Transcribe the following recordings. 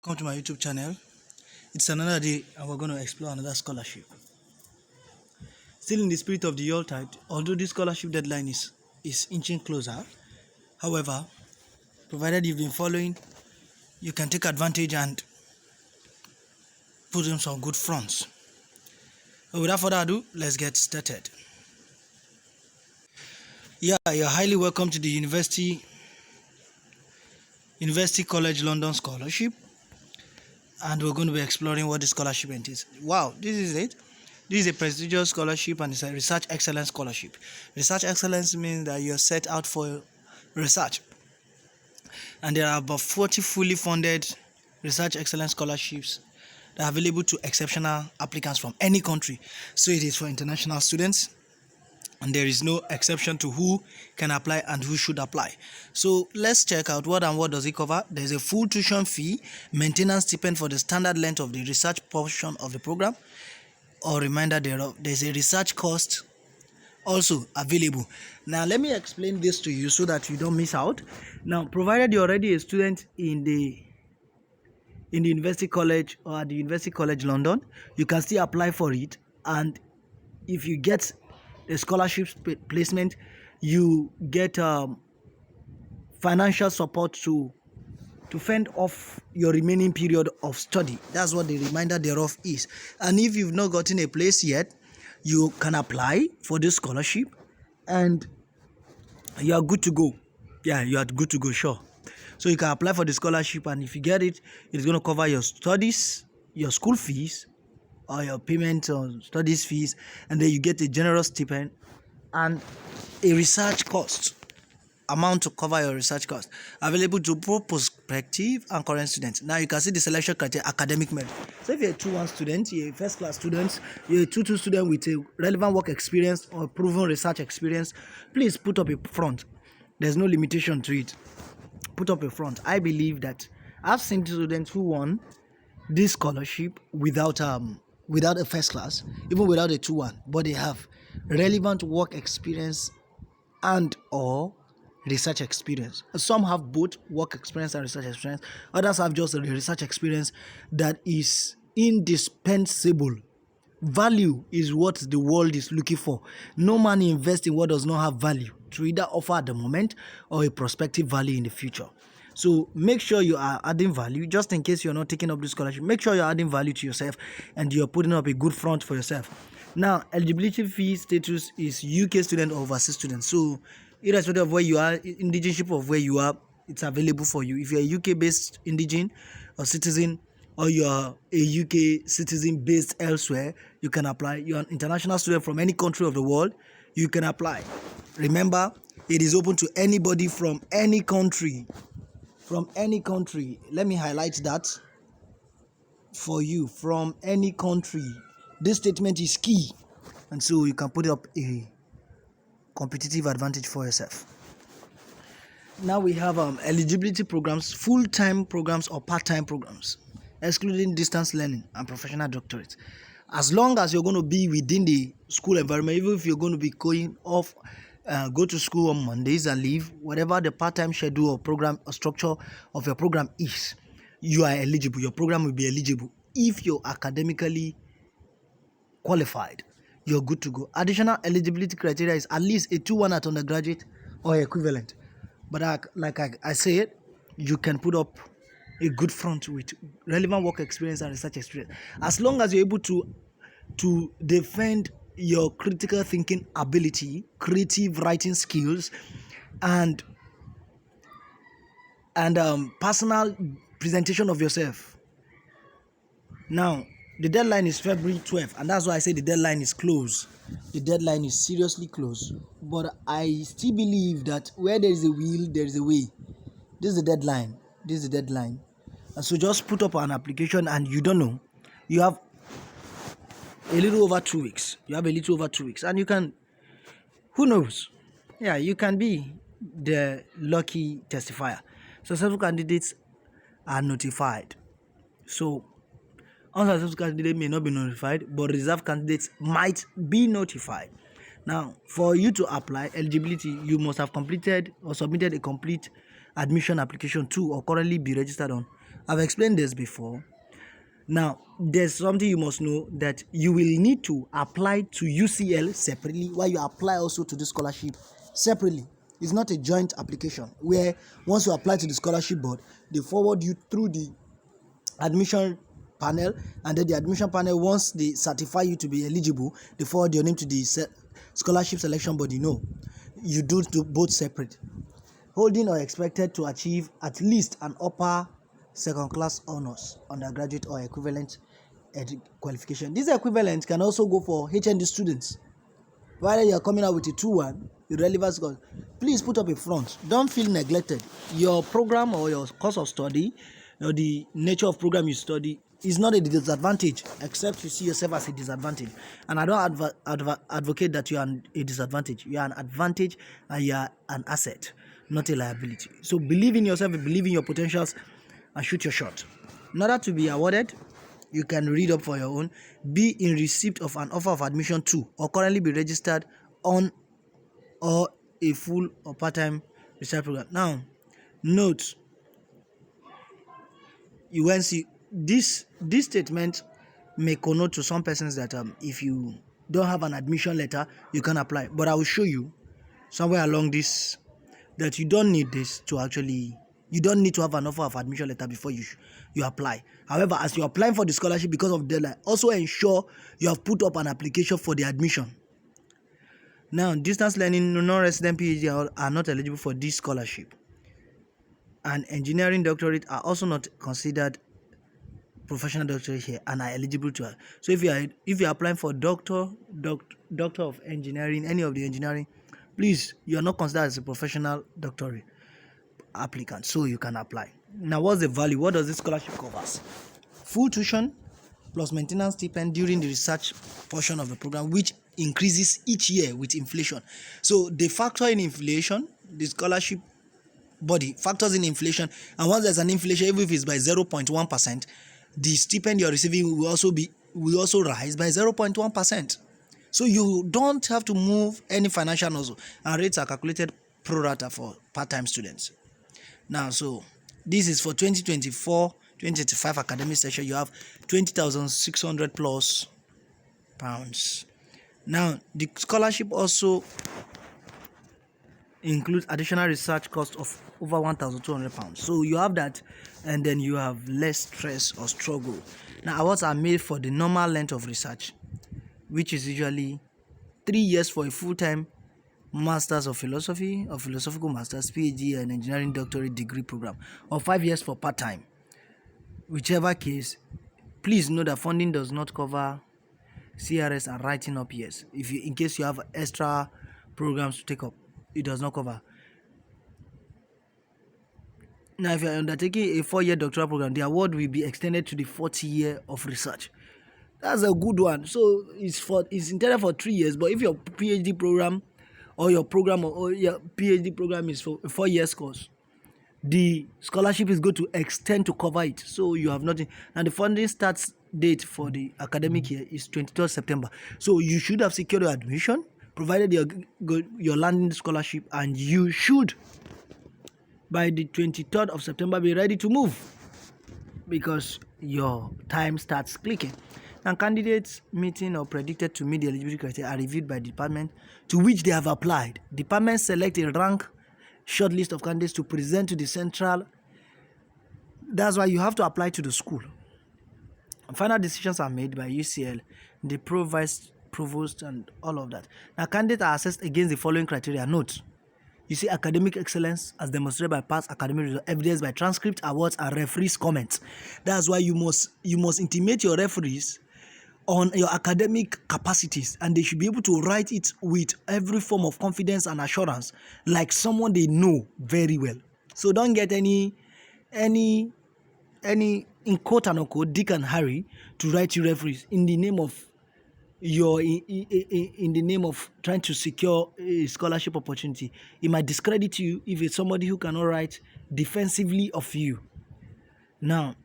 Welcome to my YouTube channel. It's another day and we're going to explore another scholarship. Still in the spirit of the Yuletide, although this scholarship deadline is inching closer, however, provided you've been following, you can take advantage and put in some good fronts. So without further ado, let's get started. Yeah, you're highly welcome to the University College London Scholarship, and we're going to be exploring what the scholarship entails. Wow, this is it. This is a prestigious scholarship and it's a research excellence scholarship. Research excellence means that you're set out for research. And there are about 40 fully funded research excellence scholarships that are available to exceptional applicants from any country. So it is for international students, and there is no exception to who can apply and who should apply. So let's check out what does it cover. There's a full tuition fee, maintenance stipend for the standard length of the research portion of the program, or reminder thereof. There's a research cost also available. Now let me explain this to you so that you don't miss out. Now, provided you're already a student in the University College or at the University College London, you can still apply for it, and if you get a scholarship placement, you get financial support to fend off your remaining period of study. That's what the reminder thereof is. And if you've not gotten a place yet, you can apply for this scholarship and you are good to go. Yeah, you are good to go, sure. So you can apply for the scholarship, and if you get it, it's going to cover your studies, your school fees, or your payment on studies fees, and then you get a generous stipend and a research cost amount to cover your research cost, available to both prospective and current students. Now you can see the selection criteria: academic merit. So if you're a 2-1 student, you're a first class student, you're a 2-2 student with a relevant work experience or proven research experience, please put up a front. There's no limitation to it. Put up a front. I believe that I've seen students who won this scholarship without a first class, even without a 2-1, but they have relevant work experience and or research experience. Some have both work experience and research experience. Others have just a research experience that is indispensable. Value is what the world is looking for. No man invests in what does not have value, to either offer at the moment or a prospective value in the future. So make sure you are adding value. Just in case you're not taking up this scholarship, make sure you're adding value to yourself and you're putting up a good front for yourself. Now, eligibility fee status is UK student or overseas student. So irrespective of where you are, indigenship of where you are, it's available for you. If you're a UK-based indigene or citizen, or you're a UK citizen based elsewhere, you can apply. You're an international student from any country of the world, you can apply. Remember, it is open to anybody from any country. From any country. Let me highlight that for you. From any country. This statement is key, and so you can put up a competitive advantage for yourself. Now we have eligibility programs, full-time programs or part-time programs, excluding distance learning and professional doctorate. As long as you're going to be within the school environment, even if you're going to be going off, go to school on Mondays and leave, whatever the part-time schedule or program or structure of your program is, you are eligible. Your program will be eligible. If you're academically qualified, you're good to go. Additional eligibility criteria is at least a 2-1 at undergraduate or equivalent. But like I said, you can put up a good front with relevant work experience and research experience. As long as you're able to defend your critical thinking ability, creative writing skills, and personal presentation of yourself. Now, the deadline is February 12th, and that's why I say the deadline is close. The deadline is seriously close. But I still believe that where there is a will, there is a way. This is the deadline. This is the deadline. And so just put up an application, and you don't know. You have a little over 2 weeks. And you can, who knows? Yeah, you can be the lucky testifier. Successful candidates are notified. So unsuccessful candidates may not be notified, but reserved candidates might be notified. Now, for you to apply eligibility, you must have completed or submitted a complete admission application to or currently be registered on I've explained this before. Now, there's something you must know, that you will need to apply to UCL separately while you apply also to the scholarship separately. It's not a joint application where once you apply to the scholarship board, they forward you through the admission panel, and then the admission panel, once they certify you to be eligible, they forward your name to the scholarship selection body. No, you do both separate. Holding or expected to achieve at least an upper second class honors, undergraduate or equivalent qualification. This equivalent can also go for HND students. While you are coming out with a 2-1, irrelevant scores, please put up a front. Don't feel neglected. Your program or your course of study or the nature of program you study is not a disadvantage, except you see yourself as a disadvantage. And I don't advocate that you are a disadvantage. You are an advantage and you are an asset, not a liability. So believe in yourself, believe in your potentials, and shoot your shot. In order to be awarded, you can read up for your own, be in receipt of an offer of admission to, or currently be registered on or a full or part-time research program. Now, note, you won't see this statement may connote to some persons that if you don't have an admission letter, you can apply. But I will show you somewhere along this that you don't need this to actually. You don't need to have an offer of admission letter before you apply. However, as you're applying for the scholarship because of deadline, also ensure you have put up an application for the admission. Now, distance learning non-resident PhD are not eligible for this scholarship. And engineering doctorate are also not considered professional doctorate here and are eligible to. So if you are applying for doctor of engineering, any of the engineering, please, you are not considered as a professional doctorate applicant, so you can apply. Now, what's the value? What does this scholarship cover? Full tuition plus maintenance stipend during the research portion of the program, which increases each year with inflation. So they factor in inflation. The scholarship body factors in inflation, and once there's an inflation, even if it's by 0.1%, the stipend you're receiving will also rise by 0.1%. So you don't have to move any financial nozzle, and rates are calculated pro rata for part-time students. Now, so this is for 2024-2025 academic session. You have 20,600 plus pounds. Now, the scholarship also includes additional research cost of over 1,200 pounds. So you have that, and then you have less stress or struggle. Now, awards are made for the normal length of research, which is usually 3 years for a full-time Masters of Philosophy or Philosophical Masters, PhD, and Engineering Doctorate degree program, or 5 years for part-time. Whichever case, please know that funding does not cover CRS and writing up years. In case you have extra programs to take up, it does not cover. Now, if you are undertaking a 4-year doctoral program, the award will be extended to the 4th year of research. That's a good one. So it's intended for 3 years, but if your PhD program or your PhD program is for a 4 years course, the scholarship is going to extend to cover it. So you have nothing. And the funding starts date for the academic year is 23rd September. So you should have secured your admission, provided you're landing the scholarship, and you should, by the 23rd of September, be ready to move, because your time starts clicking. And candidates meeting or predicted to meet the eligibility criteria are reviewed by the department to which they have applied. Departments select a rank short list of candidates to present to the central. That's why you have to apply to the school. Final decisions are made by UCL, the vice provost, and all of that. Now, candidates are assessed against the following criteria. Note, you see academic excellence as demonstrated by past academic results, evidence by transcript, awards, and referees' comments. That's why you must intimate your referees on your academic capacities, and they should be able to write it with every form of confidence and assurance, like someone they know very well. So don't get any in quote and unquote Dick and Harry to write you referees in the name of in the name of trying to secure a scholarship opportunity. It might discredit you if it's somebody who cannot write defensively of you. Now,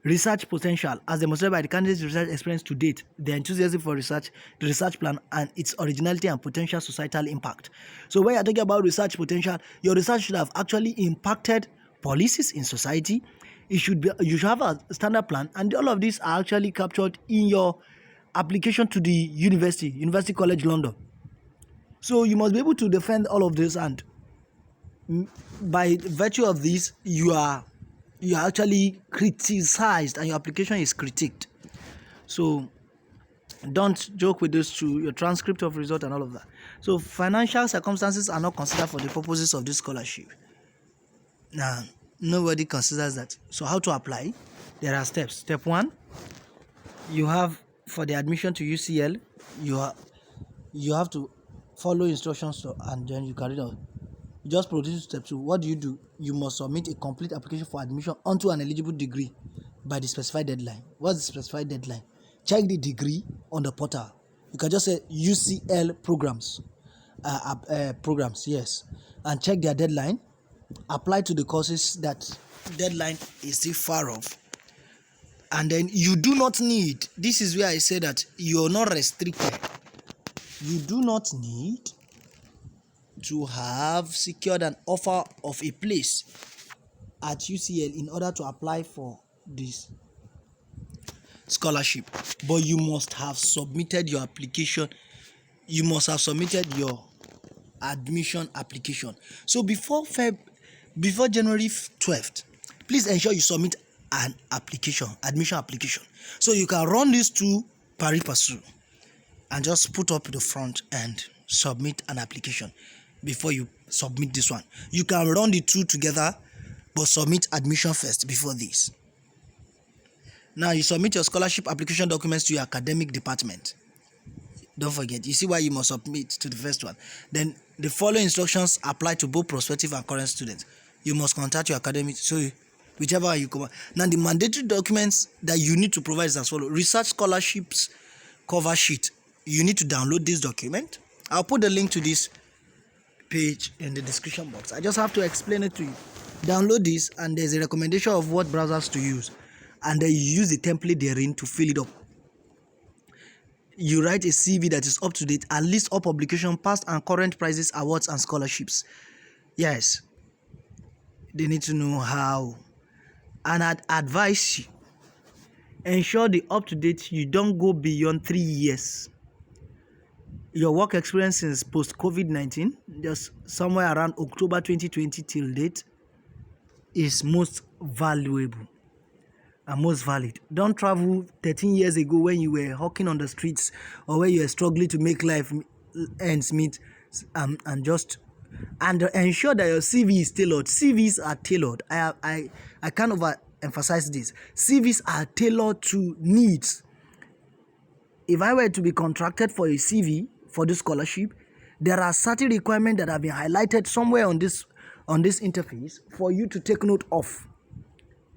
research potential, as demonstrated by the candidate's research experience to date, their enthusiasm for research, the research plan, and its originality and potential societal impact. So when you're talking about research potential, your research should have actually impacted policies in society, you should have a standard plan, and all of these are actually captured in your application to the University College London. So you must be able to defend all of this, and by virtue of this, you are actually criticized and your application is critiqued. So don't joke with those two, your transcript of result and all of that. So financial circumstances are not considered for the purposes of this scholarship. Now, nobody considers that. So how to apply? There are steps. Step 1, you have for the admission to UCL, you have to follow instructions and then you carry out. You just proceed to step 2. What do? You must submit a complete application for admission onto an eligible degree by the specified deadline. What's the specified deadline? Check the degree on the portal. You can just say UCL programs, yes, and check their deadline. Apply to the courses that deadline is still far off. And then you do not need, this is where I say that you're not restricted. You do not need to have secured an offer of a place at UCL in order to apply for this scholarship, but you must have submitted your application. You must have submitted your admission application. So before January 12th, please ensure you submit an admission application, so you can run these two pari passu and just put up the front and submit an application before you submit this one. You can run the two together, but submit admission first before this. Now you submit your scholarship application documents to your academic department. Don't forget, you see why you must submit to the first one. Then the following instructions apply to both prospective and current students. You must contact your academic, so whichever one you come. Now the mandatory documents that you need to provide is as follows. Research scholarships cover sheet. You need to download this document. I'll put the link to this page in the description box. I just have to explain it to you. Download this, and there's a recommendation of what browsers to use, and then you use the template therein to fill it up. You write a CV that is up to date and list all publication, past and current prizes, awards, and scholarships. Yes, they need to know how. And I'd advise you, ensure the up to date, you don't go beyond 3 years. Your work experience since post COVID-19, just somewhere around October 2020 till date, is most valuable and most valid. Don't travel 13 years ago when you were hawking on the streets or when you were struggling to make life ends meet, and ensure that your CV is tailored. CVs are tailored. I can't overemphasize this. CVs are tailored to needs. If I were to be contracted for a CV for this scholarship, there are certain requirements that have been highlighted somewhere on this interface for you to take note of,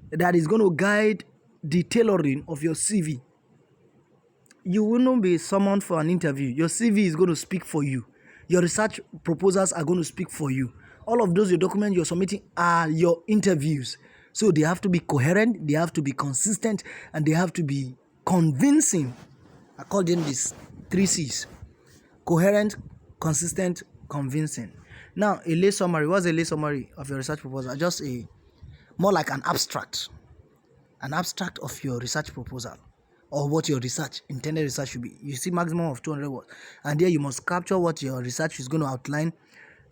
that is going to guide the tailoring of your CV. You will not be summoned for an interview. Your CV is going to speak for you. Your research proposals are going to speak for you. All of those, your documents you're submitting, are your interviews. So they have to be coherent, they have to be consistent, and they have to be convincing. I call them these 3 C's. Coherent, consistent, convincing. Now, a lay summary. What's a lay summary of your research proposal? Just more like an abstract of your research proposal, or what your intended research should be. You see, maximum of 200 words, and there you must capture what your research is going to outline,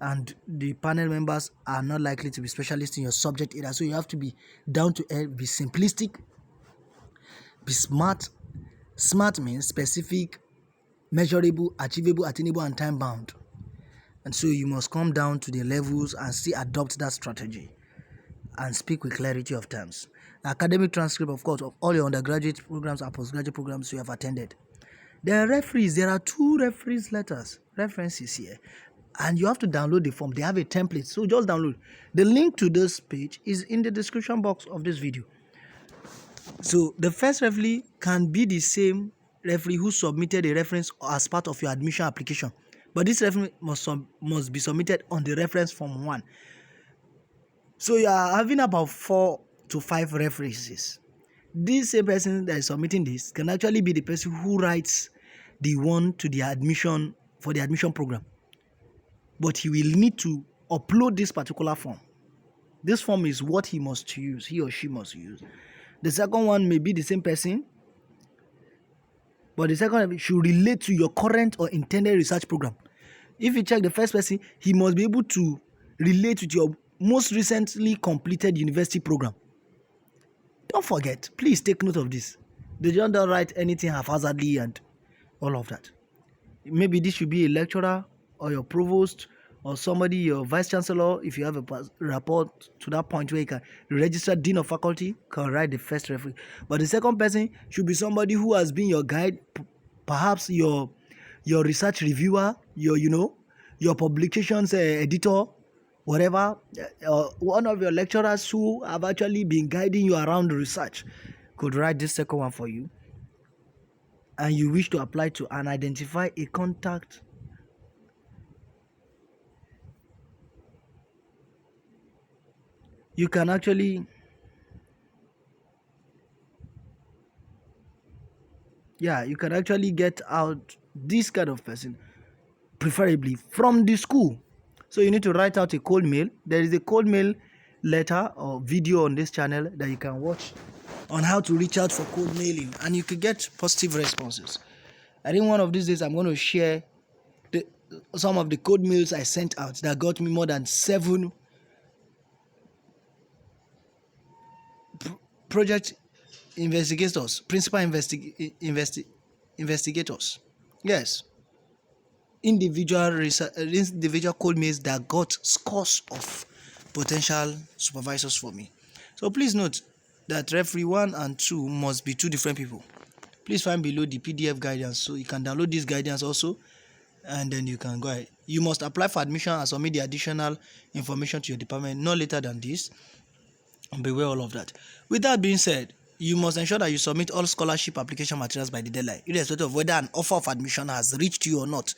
and the panel members are not likely to be specialists in your subject either, so you have to be down to earth, be simplistic, be smart. Smart means specific, measurable, achievable, attainable, and time bound, and so you must come down to the levels and still adopt that strategy and speak with clarity of terms. Academic transcript, of course, of all your undergraduate programs and postgraduate programs you have attended. There are referees. There are 2 references here, and you have to download the form. They have a template, so just download. The link to this page is in the description box of this video. So the first referee can be the same referee who submitted a reference as part of your admission application, but this reference must be submitted on the reference form 1. So you are having about 4 to 5 references. This same person that is submitting this can actually be the person who writes the one to the admission for the admission program, but he will need to upload this particular form This form is what he or she must use. The second one may be the same person, but the second one should relate to your current or intended research program. If you check the first person, he must be able to relate with your most recently completed university program. Don't forget, please take note of this. They don't write anything haphazardly and all of that. Maybe this should be a lecturer or your provost or somebody, your vice chancellor. If you have a report to that point where you can register dean of faculty, can write the first reference. But the second person should be somebody who has been your guide, perhaps your research reviewer, your publications editor, whatever. One of your lecturers who have actually been guiding you around the research could write this second one for you. And you wish to apply to and identify a contact. You can actually get out this kind of person, preferably from the school. So you need to write out a cold mail. There is a cold mail letter or video on this channel that you can watch on how to reach out for cold mailing, and you could get positive responses. I think one of these days I'm going to share some of the code mails I sent out that got me more than 7 project investigators, principal investigators. Yes, individual code mails that got scores of potential supervisors for me. So please note that referee 1 and 2 must be 2 different people. Please find below the PDF guidance, so you can download this guidance also, and then you can go ahead. You must apply for admission and submit the additional information to your department no later than this, and beware all of that. With that being said, you must ensure that you submit all scholarship application materials by the deadline, irrespective of whether an offer of admission has reached you or not.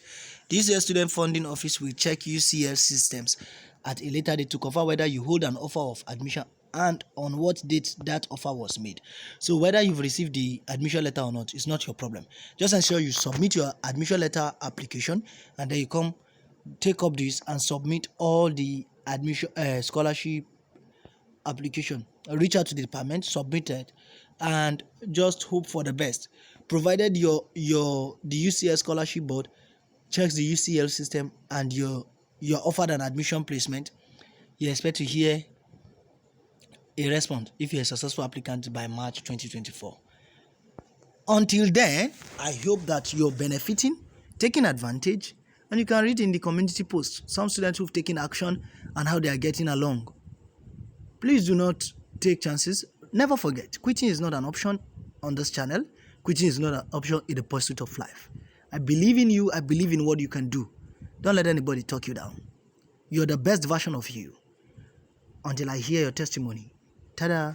The UCL Student Funding Office will check UCL systems at a later date to confirm whether you hold an offer of admission and on what date that offer was made. So whether you've received the admission letter or not is not your problem. Just ensure you submit your admission letter application, and then you come take up this and submit all the admission scholarship application. Reach out to the department, submit it, and just hope for the best. Provided the UCL scholarship board checks the UCL system and you're offered an admission placement, you expect to hear a response if you're a successful applicant by March 2024. Until then, I hope that you're benefiting, taking advantage, and you can read in the community posts some students who've taken action and how they are getting along. Please do not take chances. Never forget, quitting is not an option on this channel. Quitting is not an option in the pursuit of life. I believe in you. I believe in what you can do. Don't let anybody talk you down. You're the best version of you. Until I hear your testimony. Ta-da!